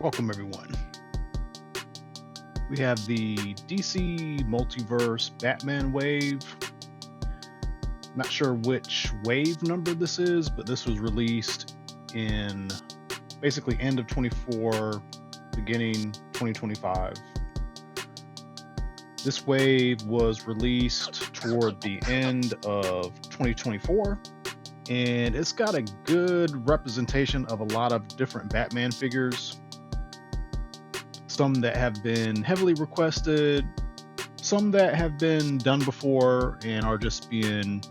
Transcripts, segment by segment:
Welcome, everyone. We have the DC Multiverse Batman wave. Not sure which wave number this is, but this was released in basically end of 24, beginning 2025. This wave was released toward the end of 2024, and it's got a good representation of a lot of different Batman figures. Some that have been heavily requested, some that have been done before and are just being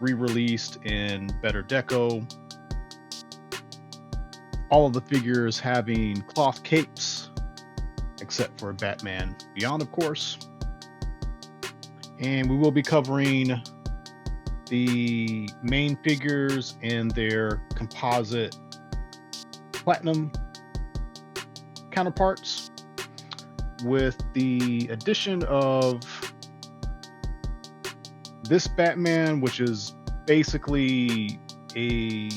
re-released in better deco. All of the figures having cloth capes, except for Batman Beyond, of course. And we will be covering the main figures and their composite platinum counterparts, with the addition of this Batman, which is basically a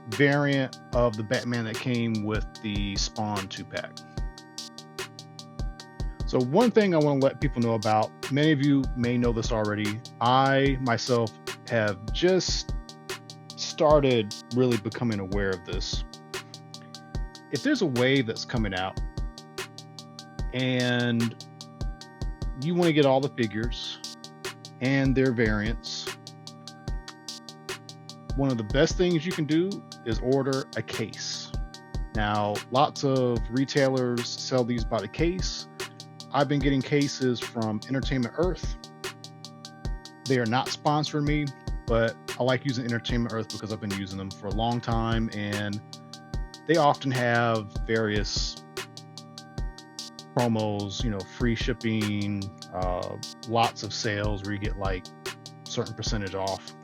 variant of the Batman that came with the Spawn 2-pack. So one thing I want to let people know about, many of you may know this already, I myself have just started really becoming aware of this. If there's a wave that's coming out and you want to get all the figures and their variants, one of the best things you can do is order a case. Now, lots of retailers sell these by the case. I've been getting cases from Entertainment Earth. They are not sponsoring me, but I like using Entertainment Earth because I've been using them for a long time, and they often have various promos, free shipping, lots of sales where you get like certain percentage off.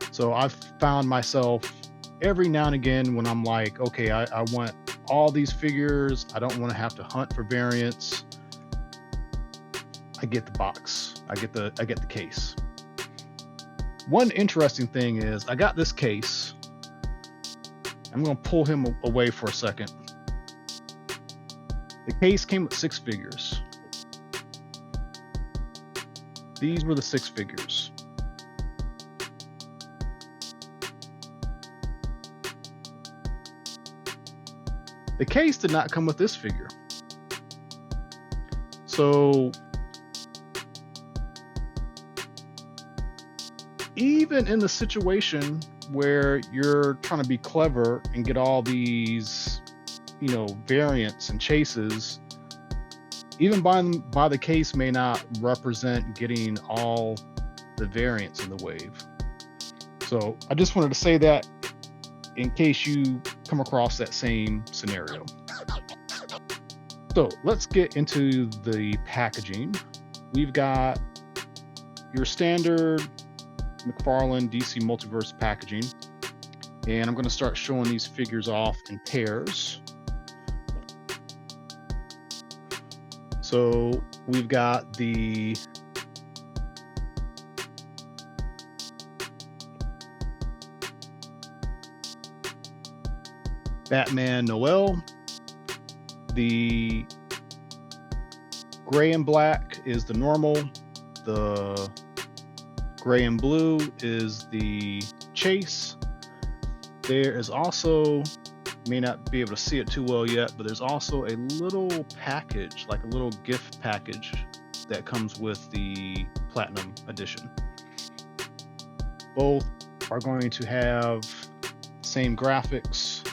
So I've found myself every now and again when I'm like, okay, I want all these figures. I don't want to have to hunt for variants. I get the box. I get the case. One interesting thing is I got this case. I'm going to pull him away for a second. The case came with 6 figures. These were the 6 figures. The case did not come with this figure. So even in the situation where you're trying to be clever and get all these, variants and chases, even buying by the case may not represent getting all the variants in the wave. So I just wanted to say that in case you come across that same scenario. So let's get into the packaging. We've got your standard McFarlane DC Multiverse packaging, and I'm going to start showing these figures off in pairs. So we've got the Batman Noel. The gray and black is the normal. The gray and blue is the chase. There is also, may not be able to see it too well yet, but there's also a little package, like a little gift package that comes with the Platinum Edition. Both are going to have the same graphics.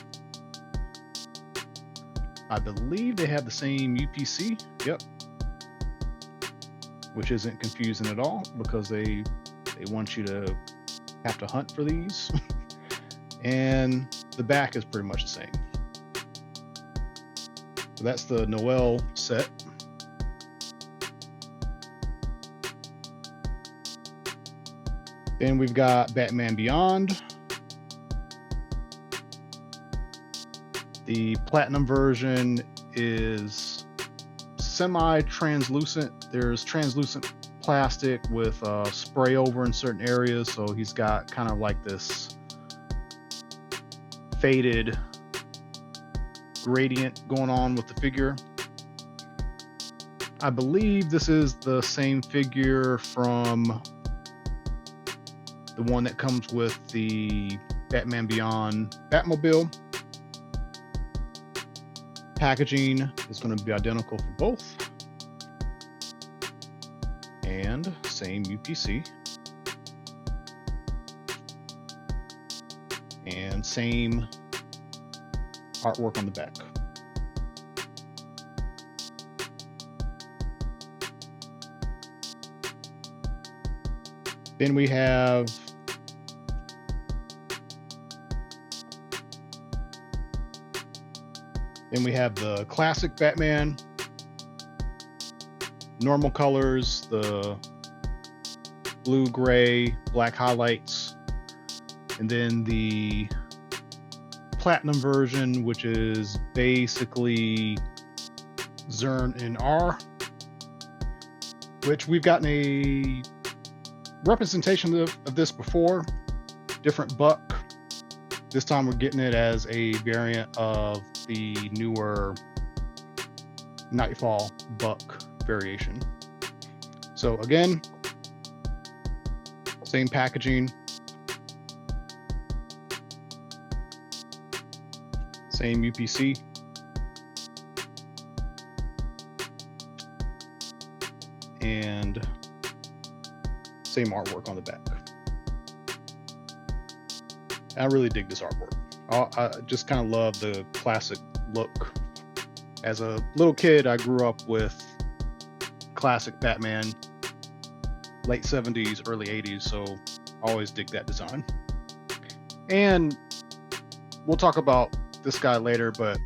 I believe they have the same UPC. Yep. Which isn't confusing at all because they want you to have to hunt for these. And the back is pretty much the same. So that's the Noel set. Then we've got Batman Beyond. The Platinum version is semi-translucent. There's translucent plastic with spray over in certain areas, so he's got kind of like this faded gradient going on with the figure. I believe this is the same figure from the one that comes with the Batman Beyond Batmobile. Packaging is going to be identical for both. And same UPC. And same artwork on the back. Then we have the classic Batman, normal colors, the blue, gray, black highlights, and then the platinum version, which is basically Zur-En-Arrh, which we've gotten a representation of this before, different buck. This time we're getting it as a variant of the newer Nightfall buck variation. So again, same packaging, same UPC, and same artwork on the back. I really dig this artwork. I just kind of love the classic look. As a little kid, I grew up with classic Batman, late 70s, early 80s, so I always dig that design. And we'll talk about this guy later, but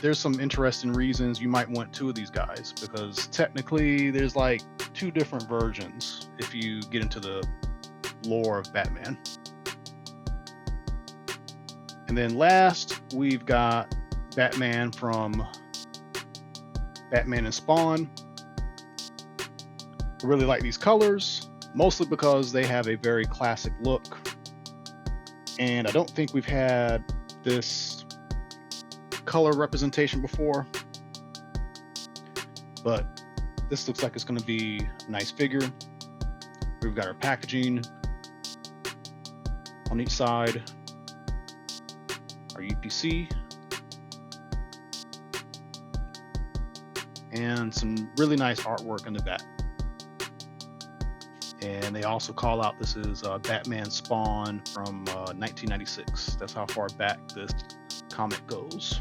there's some interesting reasons you might want two of these guys, because technically there's like two different versions if you get into the lore of Batman. And then last, we've got Batman from Batman and Spawn. I really like these colors, mostly because they have a very classic look. And I don't think we've had this color representation before, but this looks like it's going to be a nice figure. We've got our packaging on each side, our UPC, and some really nice artwork in the back. And they also call out this is Batman Spawn from 1996. That's how far back this comic goes.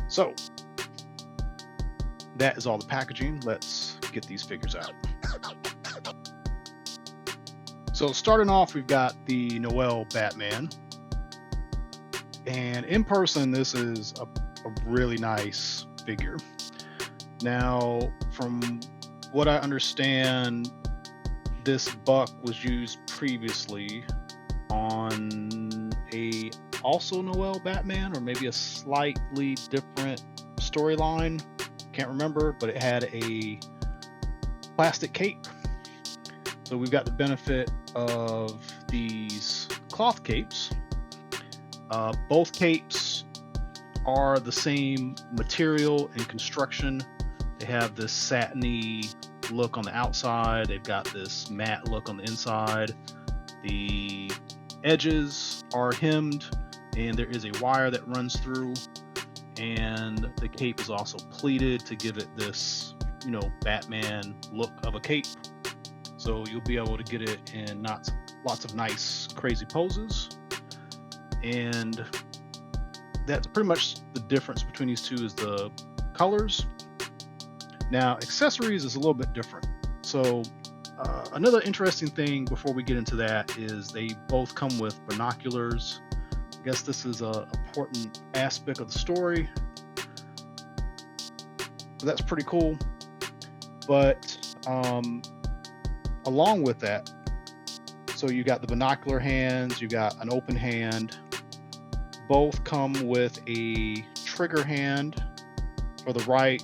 So that is all the packaging. Let's get these figures out. So starting off, we've got the Noel Batman. And in person, this is a really nice figure. Now, from what I understand, this buck was used previously on a also Noel Batman, or maybe a slightly different storyline. Can't remember, but it had a plastic cape. So we've got the benefit of these cloth capes. Both capes are the same material and construction. They have this satiny look on the outside. They've got this matte look on the inside. The edges are hemmed, and there is a wire that runs through. And the cape is also pleated to give it this, Batman look of a cape. So you'll be able to get it in lots of nice, crazy poses. And that's pretty much the difference between these two, is the colors. Now, accessories is a little bit different. So another interesting thing before we get into that is they both come with binoculars. I guess this is an important aspect of the story. So that's pretty cool. But along with that, so you got the binocular hands, you got an open hand. Both come with a trigger hand for the right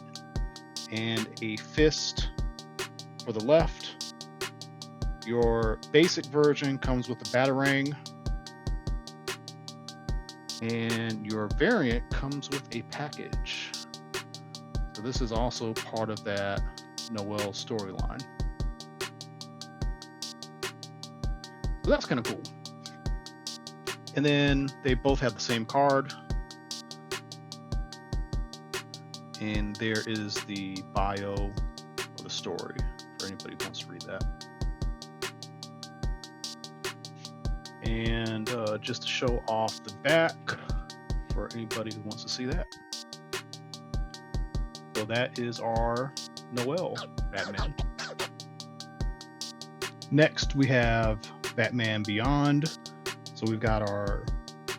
and a fist for the left. Your basic version comes with a batarang, And your variant comes with a package. So this is also part of that Noel storyline. So that's kind of cool. And then they both have the same card. And there is the bio or the story for anybody who wants to read that. And just to show off the back for anybody who wants to see that. So that is our Noel Batman. Next we have Batman Beyond. So we've got our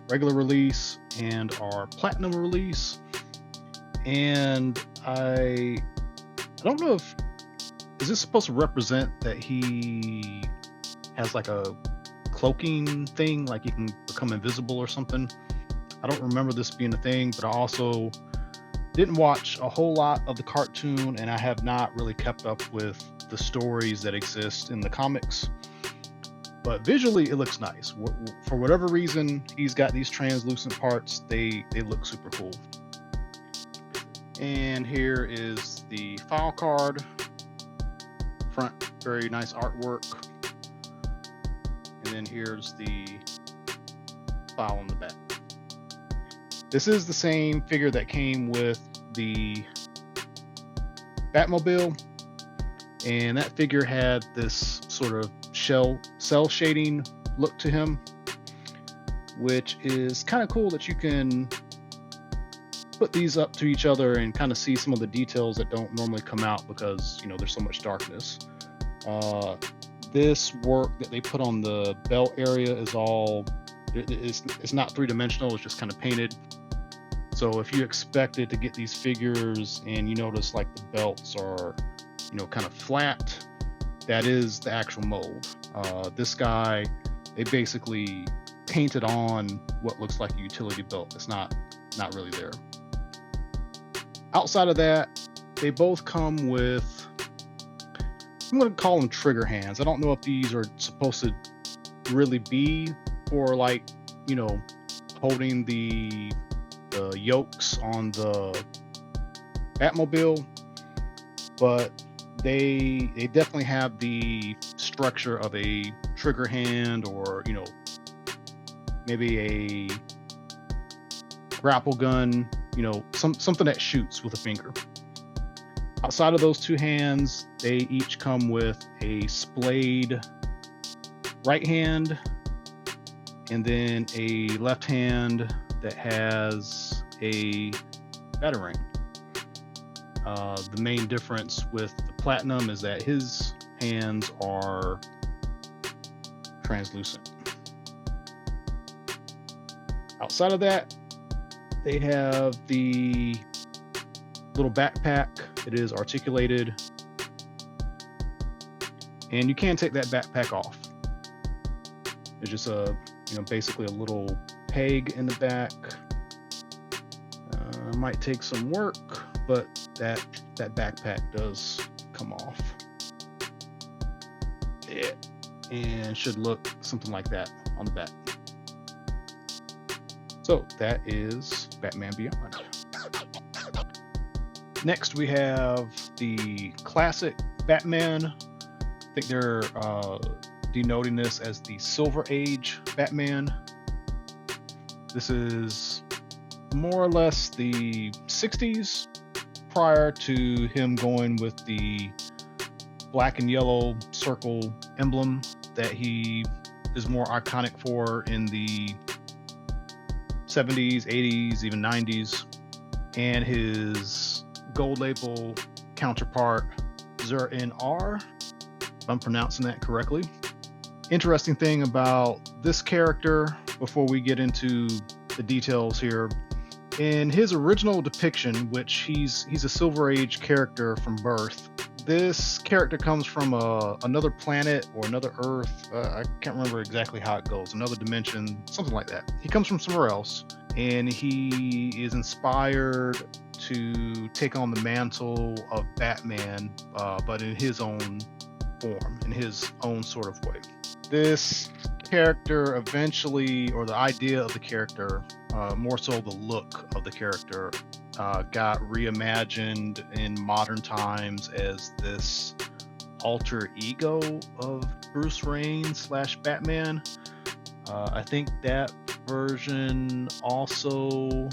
regular release and our platinum release. And I don't know if, is this supposed to represent that he has like a cloaking thing, like he can become invisible or something? I don't remember this being a thing, but I also didn't watch a whole lot of the cartoon, and I have not really kept up with the stories that exist in the comics. But visually, it looks nice. For whatever reason, he's got these translucent parts. They look super cool. And here is the file card. Front, very nice artwork. And then here's the file on the back. This is the same figure that came with the Batmobile, and that figure had this sort of cell shading look to him, which is kind of cool that you can put these up to each other and kind of see some of the details that don't normally come out because, you know, there's so much darkness. This work that they put on the belt area is all, it's not three-dimensional, it's just kind of painted. So if you expected to get these figures and you notice like the belts are, you know, kind of flat, that is the actual mold. This guy, they basically painted on what looks like a utility belt. It's not really there. Outside of that, they both come with, I'm going to call them trigger hands. I don't know if these are supposed to really be for, like, you know, holding the yokes on the Batmobile, but they definitely have the structure of a trigger hand, or, you know, maybe a grapple gun, you know, something that shoots with a finger. Outside of those two hands, they each come with a splayed right hand and then a left hand that has a batarang. The main difference with the platinum is that his hands are translucent. Outside of that, they have the little backpack. It is articulated, and you can take that backpack off. It's just a, you know, basically a little peg in the back. Might take some work, but that backpack does come off. Yeah, and should look something like that on the back. So that is Batman Beyond. Next we have the classic Batman. I think they're denoting this as the Silver Age Batman. This is more or less the 60s, prior to him going with the black and yellow circle emblem that he is more iconic for in the 70s, 80s, even 90s, and his gold label counterpart Zur-En-Arrh, if I'm pronouncing that correctly. Interesting thing about this character, before we get into the details here, in his original depiction, which he's a Silver Age character from birth, this character comes from another planet or another Earth. I can't remember exactly how it goes. Another dimension, something like that. He comes from somewhere else, and he is inspired to take on the mantle of Batman, but in his own form, in his own sort of way. This character eventually, or the idea of the character, more so the look of the character, got reimagined in modern times as this alter ego of Bruce Wayne slash Batman. I think that version also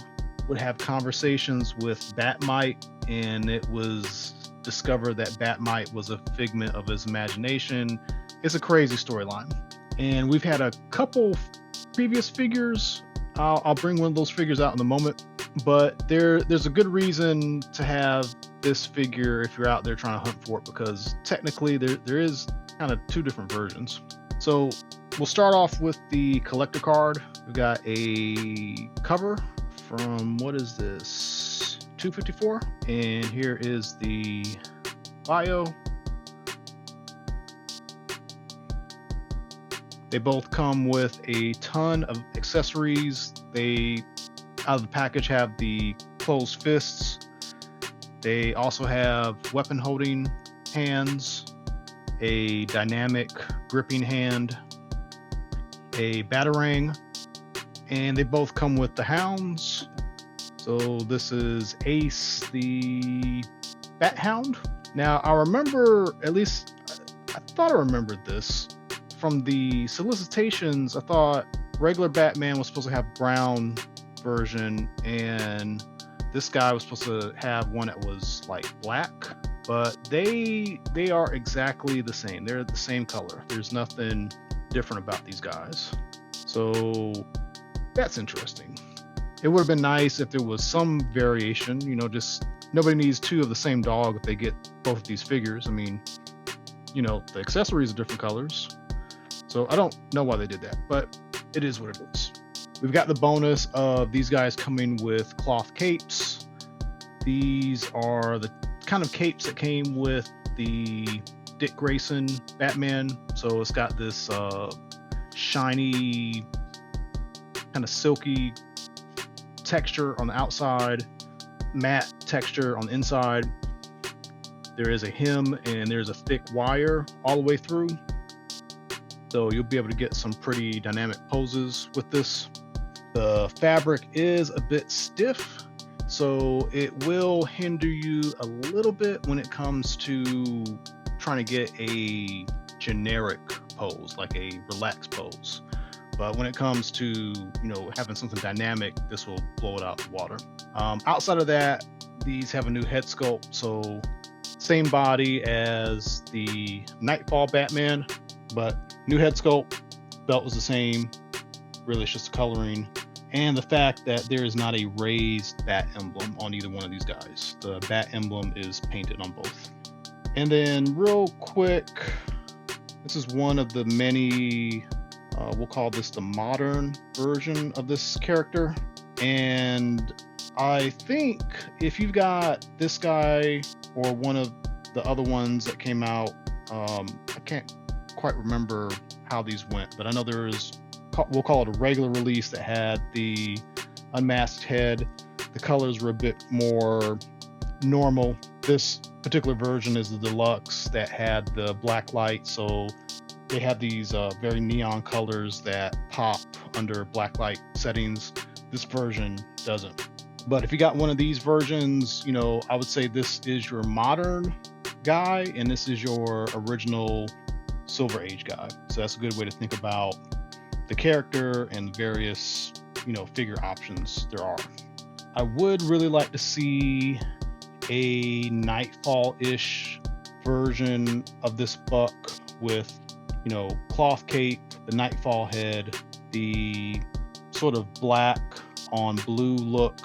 would have conversations with Batmite, and it was discovered that Batmite was a figment of his imagination. It's a crazy storyline. And we've had a couple previous figures. I'll bring one of those figures out in a moment, but there's a good reason to have this figure if you're out there trying to hunt for it, because technically there is kind of two different versions. So we'll start off with the collector card. We've got a cover from, what is this, 254, and here is the bio. They both come with a ton of accessories. They, out of the package, have the closed fists. They also have weapon holding hands, a dynamic gripping hand, a batarang, and they both come with the hounds. So this is Ace, the Bat-Hound. Now I remember, at least I thought I remembered this from the solicitations. I thought regular Batman was supposed to have brown version, and this guy was supposed to have one that was like black, but they are exactly the same. They're the same color. There's nothing different about these guys. So that's interesting. It would have been nice if there was some variation, you know, just nobody needs two of the same dog if they get both of these figures. I mean, you know, the accessories are different colors. So I don't know why they did that, but it is what it is. We've got the bonus of these guys coming with cloth capes. These are the kind of capes that came with the Dick Grayson Batman. So it's got this shiny, kind of silky texture on the outside, matte texture on the inside. There is a hem and there's a thick wire all the way through. So you'll be able to get some pretty dynamic poses with this. The fabric is a bit stiff, so it will hinder you a little bit when it comes to trying to get a generic pose, like a relaxed pose. But when it comes to, you know, having something dynamic, this will blow it out of the water. Outside of that, these have a new head sculpt, so same body as the Nightfall Batman, but new head sculpt. Belt was the same. Really, it's just coloring, and the fact that there is not a raised bat emblem on either one of these guys. The bat emblem is painted on both. And then real quick, this is one of the many, we'll call this the modern version of this character. And I think if you've got this guy or one of the other ones that came out, I can't quite remember how these went, but I know there is, we'll call it a regular release that had the unmasked head. The colors were a bit more normal. This particular version is the deluxe that had the black light, so they have these very neon colors that pop under black light settings. This version doesn't. But if you got one of these versions, you know, I would say this is your modern guy and this is your original Silver Age guy. So that's a good way to think about the character and the various, you know, figure options there are. I would really like to see a Nightfall-ish version of this buck with, you know, cloth cape, the Nightfall head, the sort of black on blue look.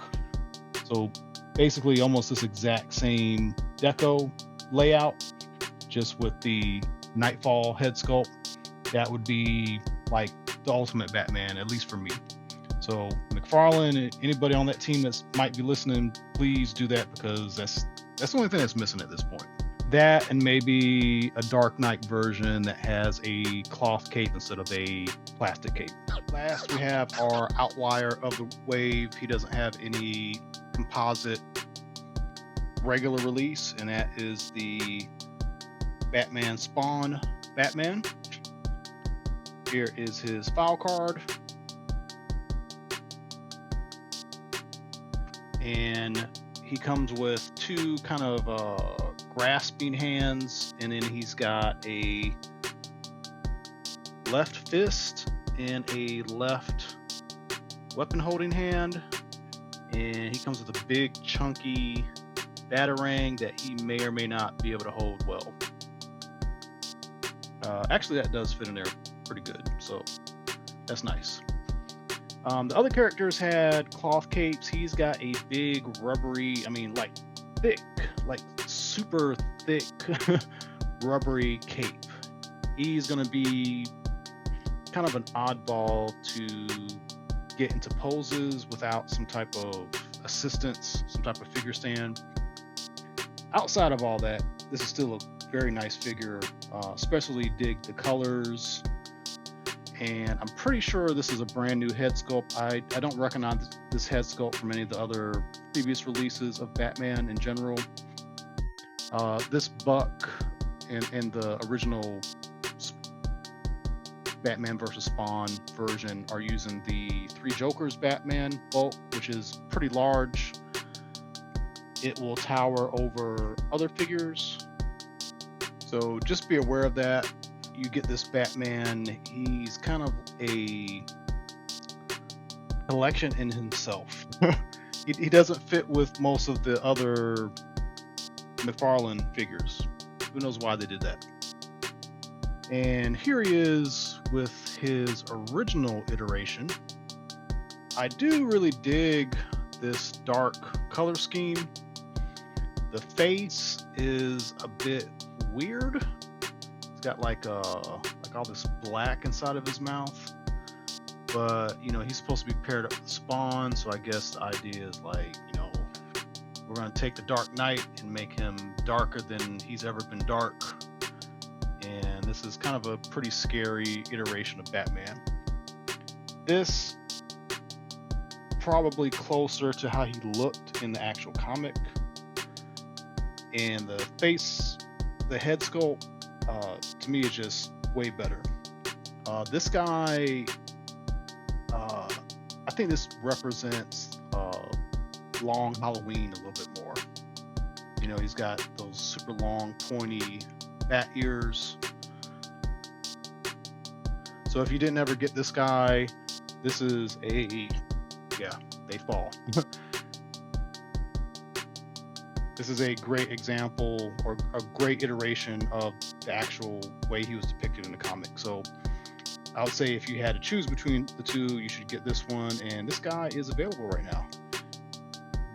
So basically almost this exact same deco layout, just with the Nightfall head sculpt. That would be like the ultimate Batman, at least for me. So McFarlane, anybody on that team that might be listening, please do that, because that's the only thing that's missing at this point. That, and maybe a Dark Knight version that has a cloth cape instead of a plastic cape. Last, we have our outlier of the wave. He doesn't have any composite regular release, and that is the Batman Spawn Batman. Here is his file card. and he comes with two kind of grasping hands, and then he's got a left fist and a left weapon holding hand, and he comes with a big chunky batarang that he may or may not be able to hold well. Actually, that does fit in there pretty good, so that's nice. The other characters had cloth capes. He's got a big rubbery, I mean, like thick, like super thick rubbery cape. He's going to be kind of an oddball to get into poses without some type of assistance, some type of figure stand. Outside of all that, this is still a very nice figure. Especially dig the colors, and I'm pretty sure this is a brand new head sculpt. I don't recognize this head sculpt from any of the other previous releases of Batman in general. This buck in the original Batman vs. Spawn version are using the Three Jokers Batman bulk, which is pretty large. It will tower over other figures, so just be aware of that. You get this Batman, he's kind of a collection in himself. He doesn't fit with most of the other McFarlane figures. Who knows why they did that? And here he is with his original iteration. I do really dig this dark color scheme. The face is a bit weird. He's got like all this black inside of his mouth, but you know, he's supposed to be paired up with Spawn, so I guess the idea is like, you know, we're gonna take the Dark Knight and make him darker than he's ever been dark. And this is kind of a pretty scary iteration of Batman. This probably closer to how he looked in the actual comic. And the face, the head sculpt, to me is just way better. This guy, I think this represents long Halloween a little bit more. You know, he's got those super long, pointy bat ears. So if you didn't ever get this guy, this is they fall. This is a great example or a great iteration of the actual way he was depicted in the comic. So I would say if you had to choose between the two, you should get this one, and this guy is available right now.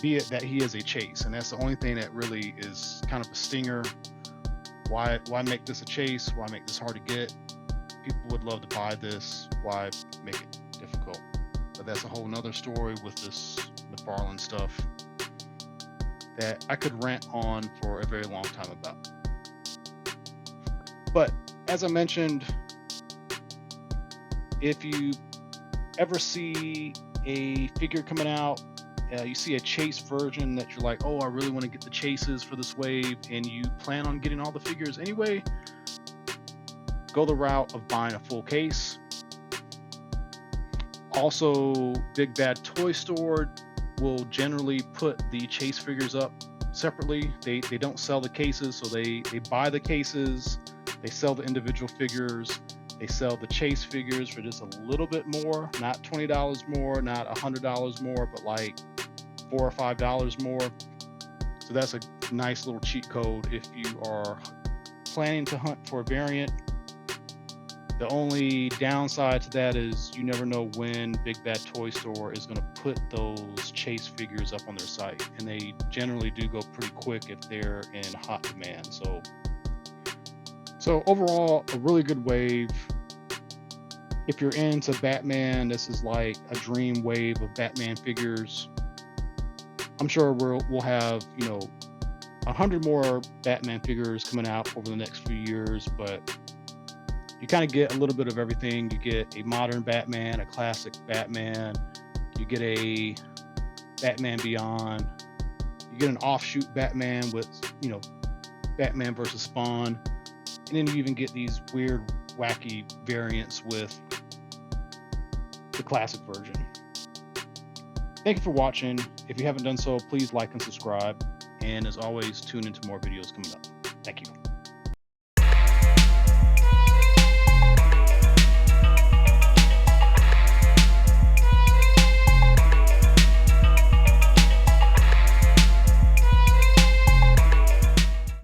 Be it that he is a chase, and that's the only thing that really is kind of a stinger. Why make this a chase? Why make this hard to get? People would love to buy this. Why make it difficult? But that's a whole nother story with this McFarlane stuff that I could rant on for a very long time about. But as I mentioned, if you ever see a figure coming out, you see a chase version that you're like, oh, I really want to get the chases for this wave, and you plan on getting all the figures anyway, go the route of buying a full case. Also, Big Bad Toy Store will generally put the chase figures up separately. They don't sell the cases, so they buy the cases, they sell the individual figures, they sell the chase figures for just a little bit more, not $20 more, not $100 more, but like $4 or $5 more. So that's a nice little cheat code if you are planning to hunt for a variant. The only downside to that is you never know when Big Bad Toy Store is going to put those chase figures up on their site, and they generally do go pretty quick if they're in hot demand. So overall, a really good wave. If you're into Batman, this is like a dream wave of Batman figures. I'm sure we'll have, 100 more Batman figures coming out over the next few years, but you kind of get a little bit of everything. You get a modern Batman, a classic Batman, you get a Batman Beyond, you get an offshoot Batman with, Batman versus Spawn, and then you even get these weird, wacky variants with the classic version. Thank you for watching. If you haven't done so, please like and subscribe. And as always, tune into more videos coming up. Thank you.